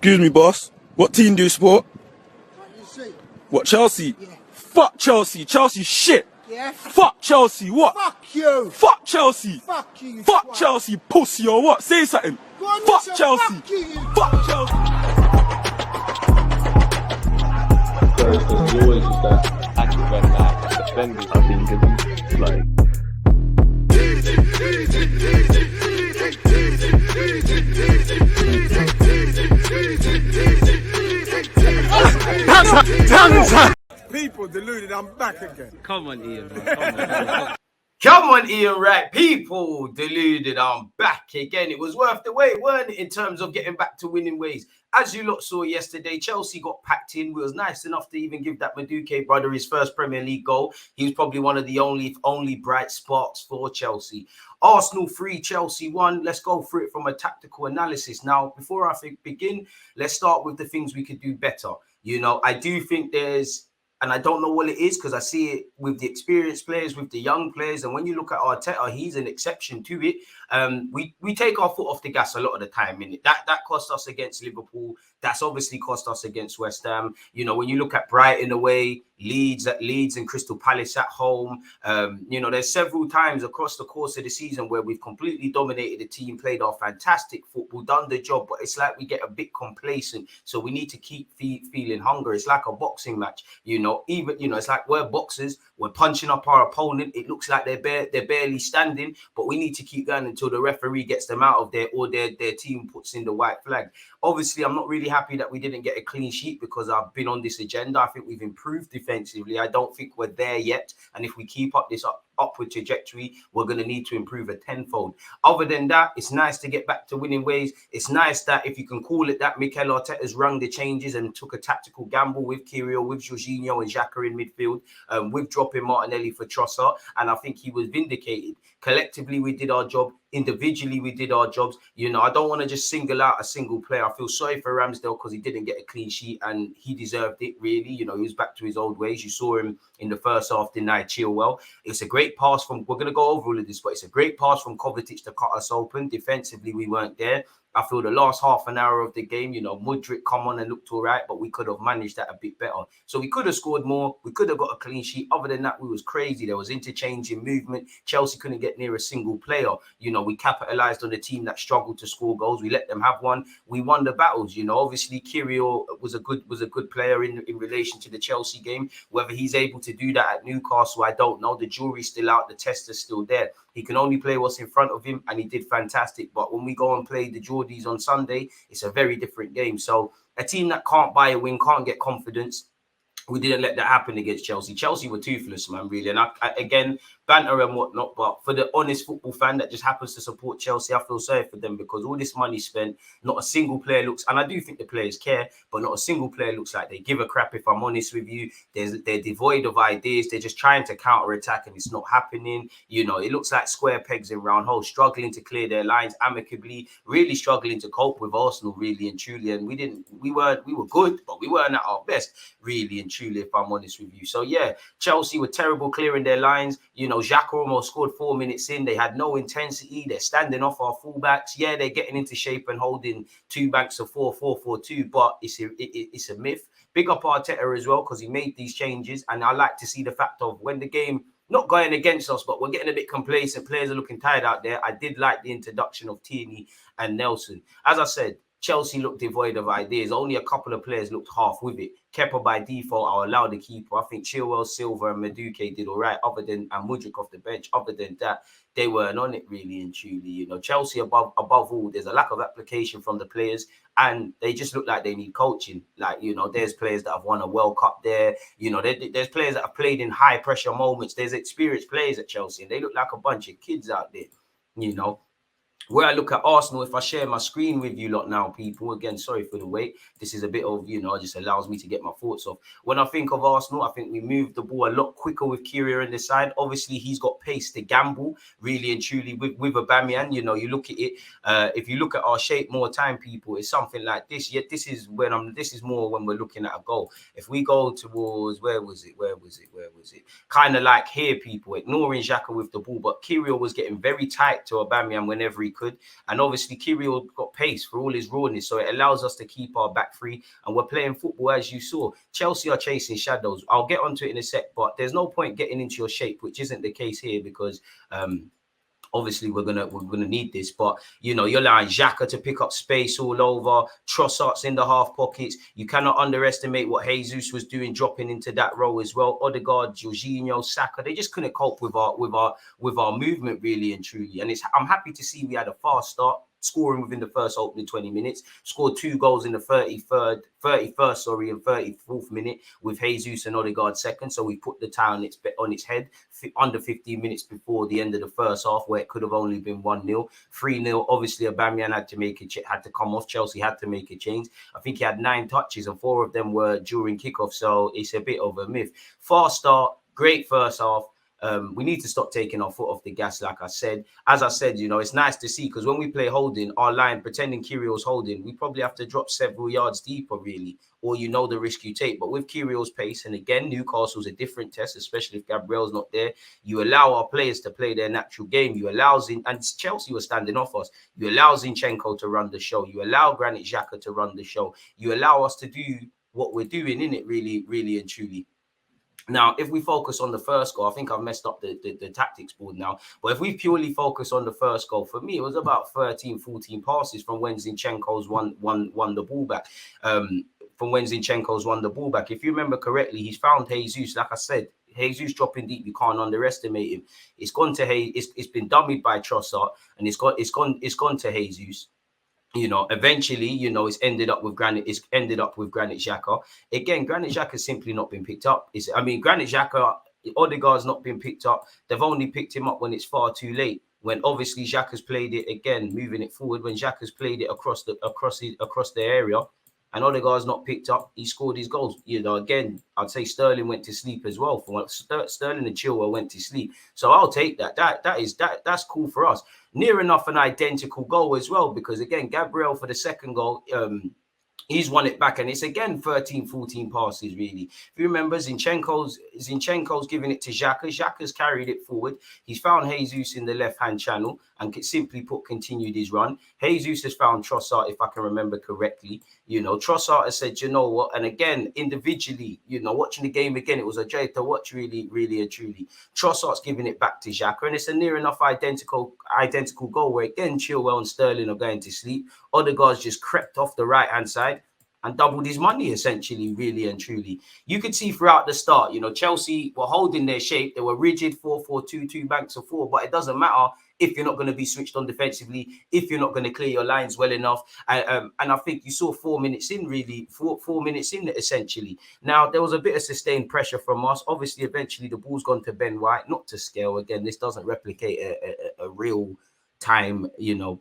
Excuse me, boss. What team do you support? What, Chelsea? Yeah. Fuck Chelsea. Chelsea shit. Yeah. Fuck Chelsea. What? Fuck you. Fuck Chelsea. Fuck you. You Fuck twat. Chelsea, pussy or what? Say something. Go on, Fuck listen, Chelsea. fuck you, Fuck Chelsea. There's always just that active and that defending. I think it's like. People deluded, I'm back again. Come on, Ian, man. Come on, Ian, right? People deluded, I'm back again. It was worth the wait, weren't it, in terms of getting back to winning ways? As you lot saw yesterday, Chelsea got packed in. We was nice enough to even give that Madueke brother his first Premier League goal. He was probably one of the only bright sparks for Chelsea. Arsenal 3, Chelsea 1. Let's go through it from a tactical analysis. Now, before I begin, let's start with the things we could do better. You know, I do think there's, and I don't know what it is because I see it with the experienced players, with the young players. And when you look at Arteta, he's an exception to it. We take our foot off the gas a lot of the time. Innit? That cost us against Liverpool. That's obviously cost us against West Ham. You know, when you look at Brighton away, Leeds and Crystal Palace at home, you know, there's several times across the course of the season where we've completely dominated the team, played our fantastic football, done the job, but it's like we get a bit complacent. So we need to keep feeling hunger. It's like a boxing match, you know, even, you know, it's like we're boxers, we're punching up our opponent. It looks like they're barely standing, but we need to keep going until the referee gets them out of there or their team puts in the white flag. Obviously, I'm not really happy that we didn't get a clean sheet because I've been on this agenda. I think we've improved defensively. I don't think we're there yet. And if we keep up this upward trajectory, we're going to need to improve a tenfold. Other than that, it's nice to get back to winning ways. It's nice that, if you can call it that, Mikel Arteta's rung the changes and took a tactical gamble with Kirill, with Jorginho and Xhaka in midfield, with dropping Martinelli for Trossard. And I think he was vindicated. Collectively, we did our job. Individually, we did our jobs. You know, I don't want to just single out a single player. I feel sorry for Ramsdale because he didn't get a clean sheet and he deserved it, really. You know, he was back to his old ways. You saw him in the first half deny Chilwell. It's a great pass from, we're going to go over all of this, but it's a great pass from Kovacic to cut us open. Defensively, we weren't there. I feel the last half an hour of the game, you know, Mudryk come on and looked all right, but we could have managed that a bit better. So we could have scored more. We could have got a clean sheet. Other than that, we was crazy. There was interchanging movement. Chelsea couldn't get near a single player. You know, we capitalized on a team that struggled to score goals. We let them have one. We won the battles. You know, obviously Kirill was a good player in relation to the Chelsea game. Whether he's able to do that at Newcastle, I don't know. The jury's still out. The test is still there. He can only play what's in front of him, and he did fantastic. But when we go and play the Geordies on Sunday, it's a very different game. So a team that can't buy a win, can't get confidence, we didn't let that happen against Chelsea. Chelsea were toothless, man, really. And I again, banter and whatnot, but for the honest football fan that just happens to support Chelsea, I feel sorry for them because all this money spent, not a single player looks, and I do think the players care, but not a single player looks like they give a crap, if I'm honest with you. They're devoid of ideas. They're just trying to counter-attack and it's not happening. You know, it looks like square pegs in round holes, struggling to clear their lines amicably, really struggling to cope with Arsenal, really and truly. And we were good, but we weren't at our best, really and truly, if I'm honest with you. So yeah, Chelsea were terrible clearing their lines. You know, Xhaka almost scored 4 minutes in. They had no intensity. They're standing off our fullbacks. Yeah, they're getting into shape and holding two banks of 4-4-4-2, but it's a myth. Big up Arteta as well because he made these changes, and I like to see the fact of when the game not going against us, but we're getting a bit complacent. Players are looking tired out there. I did like the introduction of Tierney and Nelson. As I said, Chelsea looked devoid of ideas. Only a couple of players looked half with it. Kepa by default, I'll allow the keeper. I think Chilwell, Silva and Madueke did all right, other than, and Mudryk off the bench. Other than that, they weren't on it really and truly. You know, Chelsea above all, there's a lack of application from the players and they just look like they need coaching. Like, you know, there's players that have won a World Cup there. You know, there's players that have played in high pressure moments. There's experienced players at Chelsea and they look like a bunch of kids out there, you know. Where I look at Arsenal, if I share my screen with you lot now, people, again, sorry for the wait. This is a bit of, you know, just allows me to get my thoughts off. When I think of Arsenal, I think we moved the ball a lot quicker with Kyriel on the side. Obviously, he's got pace to gamble, really and truly, with Aubameyang. You know, you look at it, if you look at our shape more time, people, it's something like this. Yet this is more when we're looking at a goal. If we go towards, where was it? Kind of like here, people, ignoring Xhaka with the ball, but Kyriel was getting very tight to Aubameyang whenever he could. And obviously, Kirill got pace for all his rawness, so it allows us to keep our back free. And we're playing football, as you saw. Chelsea are chasing shadows. I'll get onto it in a sec, but there's no point getting into your shape, which isn't the case here, because obviously we're gonna need this. But you know, you're allowing Xhaka to pick up space all over. Trossard's in the half pockets. You cannot underestimate what Jesus was doing, dropping into that role as well. Odegaard, Jorginho, Saka, they just couldn't cope with our movement, really and truly. And I'm happy to see we had a fast start, scoring within the first opening 20 minutes, scored 2 goals in the 31st, and 34th minute with Jesus and Odegaard second. So we put the tie on its head under 15 minutes before the end of the first half, where it could have only been 1-0. 3-0, obviously Aubameyang had to come off. Chelsea had to make a change. I think he had 9 touches and 4 of them were during kickoff, so it's a bit of a myth. Fast start, great first half. We need to stop taking our foot off the gas, like I said. As I said, you know, it's nice to see, because when we play holding, our line, pretending Kirill's holding, we probably have to drop several yards deeper, really, or you know the risk you take. But with Kirill's pace, and again, Newcastle's a different test, especially if Gabriel's not there, you allow our players to play their natural game. You allow and Chelsea was standing off us. You allow Zinchenko to run the show. You allow Granit Xhaka to run the show. You allow us to do what we're doing, in it, really, really and truly. Now, if we focus on the first goal, I think I've messed up the tactics board now. But if we purely focus on the first goal, for me, it was about 13, 14 passes from when Zinchenko's won the ball back. If you remember correctly, he's found Jesus. Like I said, Jesus dropping deep, you can't underestimate him. It's gone to it's been dummied by Trossard, and it's gone to Jesus. You know, eventually, you know, it's ended up with Granit Xhaka. Again, Granit Xhaka has simply not been picked up. Granit Xhaka, Odegaard's not been picked up. They've only picked him up when it's far too late. When obviously Xhaka's played it again, moving it forward. When Xhaka's played it across the area, and Odegaard's not picked up, he scored his goals. You know, again, I'd say Sterling went to sleep as well. Sterling and Chilwell went to sleep. So I'll take that. That's cool for us. Near enough an identical goal as well, because again, Gabriel for the second goal, he's won it back, and it's again 13, 14 passes, really. If you remember, Zinchenko's giving it to Xhaka. Xhaka's carried it forward. He's found Jesus in the left-hand channel and simply continued his run. Jesus has found Trossard, if I can remember correctly. You know, Trossard has said, you know what? And again, individually, you know, watching the game again, it was a joy to watch, really, really and truly. Trossard's giving it back to Xhaka, and it's a near enough identical goal where, again, Chilwell and Sterling are going to sleep. Odegaard's just crept off the right-hand side and doubled his money, essentially, really and truly. You could see throughout the start, you know, Chelsea were holding their shape. They were rigid, 4-4-2, 2 banks of 4, but it doesn't matter if you're not going to be switched on defensively, if you're not going to clear your lines well enough. And I think you saw 4 minutes in, really, four minutes in, essentially. Now, there was a bit of sustained pressure from us. Obviously, eventually, the ball's gone to Ben White, not to scale. Again, this doesn't replicate a real time, you know,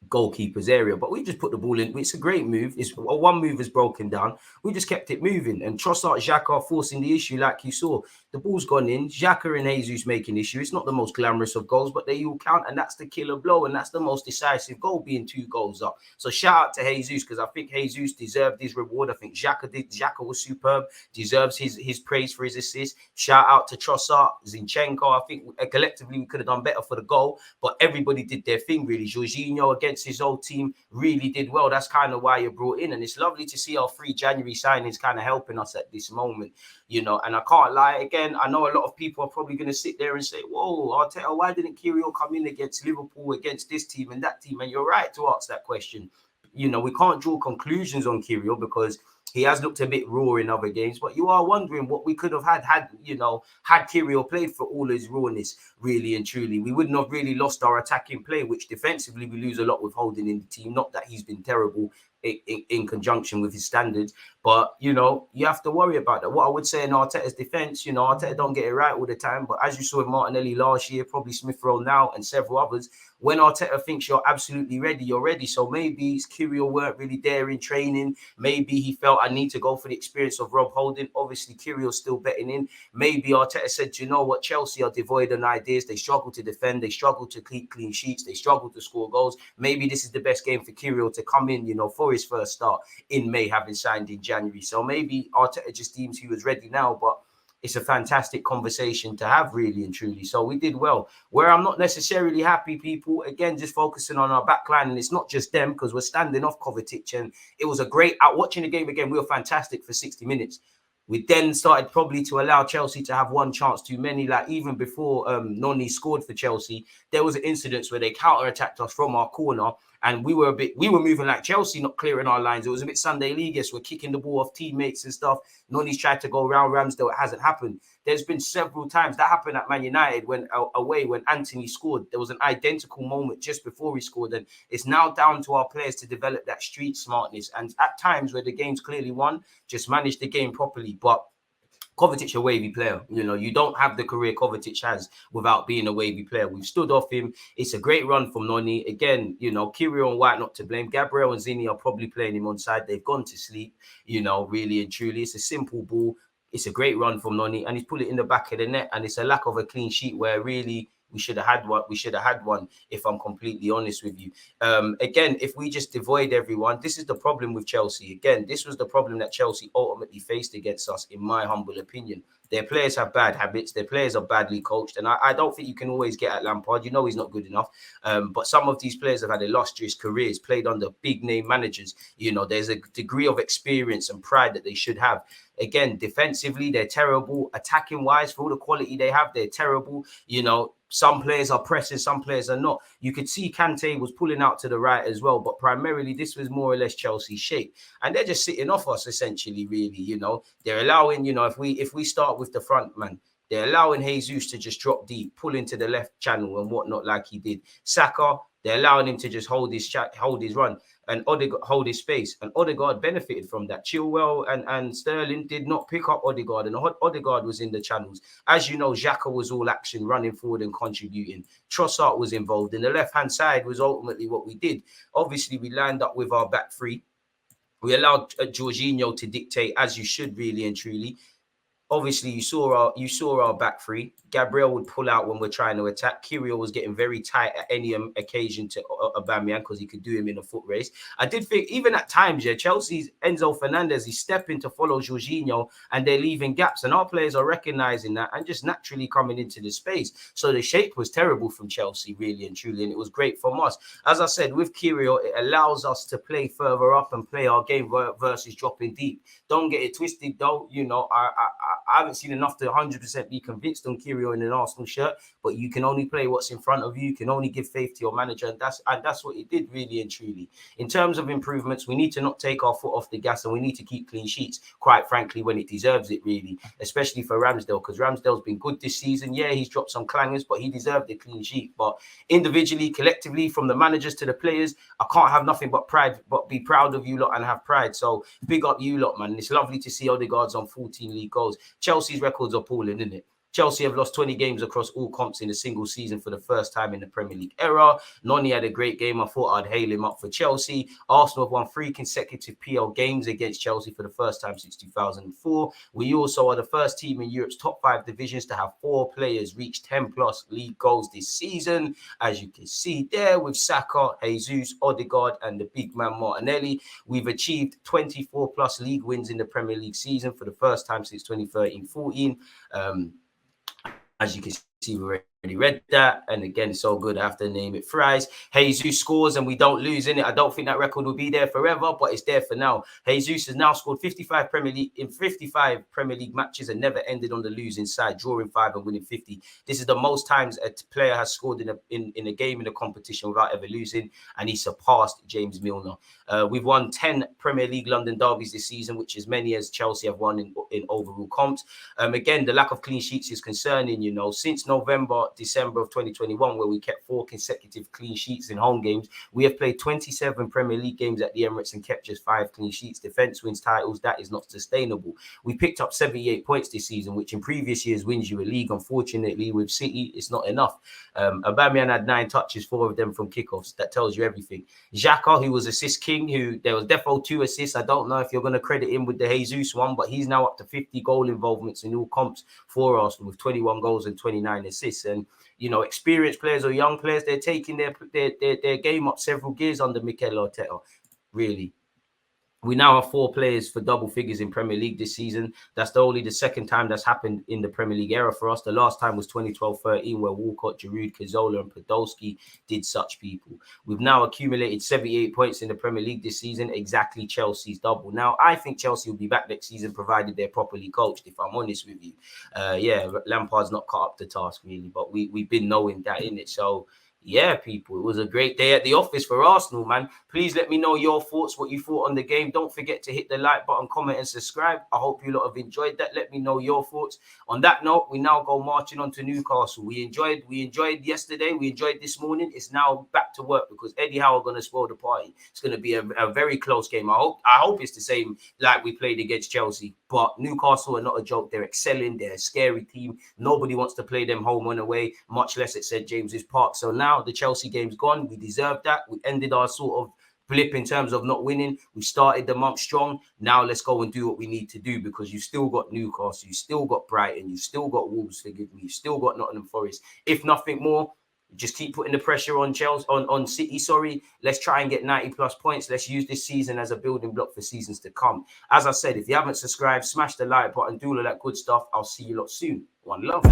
goalkeeper's area, but we just put the ball in. It's a great move. One move is broken down. We just kept it moving, and Trossard, Xhaka are forcing the issue, like you saw. The ball's gone in. Xhaka and Jesus making issue. It's not the most glamorous of goals, but they all count, and that's the killer blow, and that's the most decisive goal, being 2 goals up. So shout out to Jesus, because I think Jesus deserved his reward. I think Xhaka did. Xhaka was superb, deserves his praise for his assist. Shout out to Trossard, Zinchenko. I think collectively we could have done better for the goal, but everybody did their thing, really. Jorginho against his old team really did well. That's kind of why you're brought in, and it's lovely to see our 3 January signings kind of helping us at this moment, you know. And I can't lie, again, I know a lot of people are probably going to sit there and say, whoa, Arteta, why didn't Kirill come in against Liverpool, against this team and that team? And you're right to ask that question. You know, we can't draw conclusions on Kirill because he has looked a bit raw in other games, but you are wondering what we could have had Kirill played for all his rawness, really and truly. We wouldn't have really lost our attacking play, which defensively we lose a lot with Holding in the team. Not that he's been terrible in conjunction with his standards, but, you know, you have to worry about that. What I would say in Arteta's defense, you know, Arteta don't get it right all the time, but as you saw with Martinelli last year, probably Smith Rowe now, and several others, when Arteta thinks you're absolutely ready, you're ready. So maybe Kirill weren't really there in training. Maybe he felt, I need to go for the experience of Rob Holding. Obviously, Kirill's still betting in. Maybe Arteta said, you know what, Chelsea are devoid of ideas. They struggle to defend. They struggle to keep clean sheets. They struggle to score goals. Maybe this is the best game for Kirill to come in, you know, for his first start in May, having signed in January. So maybe Arteta just deems he was ready now, but it's a fantastic conversation to have, really and truly. So we did well. Where I'm not necessarily happy, people, again, just focusing on our backline, and it's not just them because we're standing off Kovacic, and it was a great out watching the game again. We were fantastic for 60 minutes. We then started probably to allow Chelsea to have one chance too many. Like even before Noni scored for Chelsea, there was an incident where they counter-attacked us from our corner, and we were moving like Chelsea, not clearing our lines. It was a bit Sunday League-esque. We're kicking the ball off teammates and stuff. Noni's tried to go around Ramsdale. It hasn't happened. There's been several times that happened at Man United when away when Anthony scored. There was an identical moment just before he scored, and it's now down to our players to develop that street smartness. And at times where the game's clearly won, just manage the game properly. But Kovacic a wavy player. You know, you don't have the career Kovacic has without being a wavy player. We've stood off him. It's a great run from Noni. Again, you know, Kirill and White not to blame. Gabriel and Zini are probably playing him on side. They've gone to sleep, you know, really and truly. It's a simple ball. It's a great run from Noni, and he's put it in the back of the net. And it's a lack of a clean sheet where really we should have had one. We should have had one, if I'm completely honest with you. Again, if we just avoid everyone, this is the problem with Chelsea. Again, this was the problem that Chelsea ultimately faced against us, in my humble opinion. Their players have bad habits. Their players are badly coached. And I don't think you can always get at Lampard. You know he's not good enough. But some of these players have had illustrious careers, played under big-name managers. You know, there's a degree of experience and pride that they should have. Again, defensively, they're terrible. Attacking-wise, for all the quality they have, they're terrible. You know, some players are pressing, some players are not. You could see Kante was pulling out to the right as well, but primarily this was more or less Chelsea's shape. And they're just sitting off us, essentially, really, you know. They're allowing, you know, if we start with the front man, they're allowing Jesus to just drop deep, pull into the left channel and whatnot like he did. Saka, they're allowing him to just hold his run and ODEGAARD hold his space. And ODEGAARD benefited from that. Chilwell and Sterling did not pick up ODEGAARD, and ODEGAARD was in the channels. As you know, Xhaka was all action, running forward and contributing. Trossard was involved, and the left-hand side was ultimately what we did. Obviously, we lined up with our back three. We allowed Jorginho to dictate, as you should, really and truly. Obviously, you saw our back three. Gabriel would pull out when we're trying to attack. Kirill was getting very tight at any occasion to Aubameyang because he could do him in a foot race. I did think even at times, yeah, Chelsea's Enzo Fernandez, he's stepping to follow Jorginho and they're leaving gaps. And our players are recognizing that and just naturally coming into the space. So the shape was terrible from Chelsea, really and truly. And it was great from us. As I said, with Kirill, it allows us to play further up and play our game versus dropping deep. Don't get it twisted, though. You know, I haven't seen enough to 100% be convinced on Kirill in an Arsenal shirt, but you can only play what's in front of you. You can only give faith to your manager, and that's what he did, really and truly. In terms of improvements, we need to not take our foot off the gas, and we need to keep clean sheets, quite frankly, when it deserves it, really, especially for Ramsdale, because Ramsdale's been good this season. Yeah, he's dropped some clangers, but he deserved a clean sheet. But individually, collectively, from the managers to the players, I can't have nothing but pride, but be proud of you lot and have pride. So big up you lot, man. It's lovely to see ODEGAARD's on 14 league goals. Chelsea's records are appalling, isn't it? Chelsea have lost 20 games across all comps in a single season for the first time in the Premier League era. Noni had a great game. I thought I'd hail him up for Chelsea. Arsenal have won 3 consecutive PL games against Chelsea for the first time since 2004. We also are the first team in Europe's top 5 divisions to have 4 players reach 10-plus league goals this season. As you can see there with Saka, Jesus, ODEGAARD, and the big man Martinelli, we've achieved 24-plus league wins in the Premier League season for the first time since 2013-14. As you can see, we already read that. And again, it's so good. I have to name it Fries. Jesus scores and we don't lose in it. I don't think that record will be there forever, but it's there for now. Jesus has now scored 55 Premier League matches and never ended on the losing side, drawing 5 and winning 50. This is the most times a player has scored in a game in a competition without ever losing, and he surpassed James Milner. We've won 10 Premier League London derbies this season, which is many as Chelsea have won in overall comps. Again, the lack of clean sheets is concerning, you know. Since December of 2021, where we kept 4 consecutive clean sheets in home games, we have played 27 Premier League games at the Emirates and kept just 5 clean sheets. Defence wins titles. That is not sustainable. We picked up 78 points this season, which in previous years wins you a league. Unfortunately, with City, it's not enough. Aubameyang had 9 touches, 4 of them from kickoffs. That tells you everything. Xhaka, who was assist king, who there was defo 2 assists. I don't know if you're going to credit him with the Jesus one, but he's now up to 50 goal involvements in all comps for Arsenal with 21 goals and 29 assists. And you know, experienced players or young players, they're taking their game up several gears under Mikel Arteta, really. We now have 4 players for double figures in Premier League this season. That's only the second time that's happened in the Premier League era for us. The last time was 2012-13, where Walcott, Giroud, Cazorla and Podolski did such people. We've now accumulated 78 points in the Premier League this season, exactly Chelsea's double. Now, I think Chelsea will be back next season, provided they're properly coached, if I'm honest with you. Yeah, Lampard's not cut up the task, really, but we've been knowing that, innit? So, yeah, people, it was a great day at the office for Arsenal, man. Please let me know your thoughts, what you thought on the game. Don't forget to hit the like button, comment and subscribe. I hope you lot have enjoyed that. Let me know your thoughts. On that note, we now go marching on to Newcastle. We enjoyed yesterday. We enjoyed this morning. It's now back to work because Eddie Howe are going to spoil the party. It's going to be a very close game. I hope it's the same like we played against Chelsea. But Newcastle are not a joke. They're excelling. They're a scary team. Nobody wants to play them home and away, much less at St. James's Park. So now the Chelsea game's gone. We deserved that. We ended our sort of blip in terms of not winning. We started the month strong. Now let's go and do what we need to do, because you still got Newcastle, you still got Brighton, you still got Wolves, forgive me, you still got Nottingham Forest. If nothing more, just keep putting the pressure on Chelsea, on City. Sorry, let's try and get 90+ points. Let's use this season as a building block for seasons to come. As I said, if you haven't subscribed, smash the like button, do all of that good stuff. I'll see you lot soon. One love.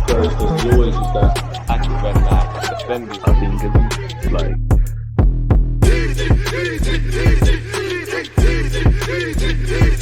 There's always just that active red flag. Defenders, I think, like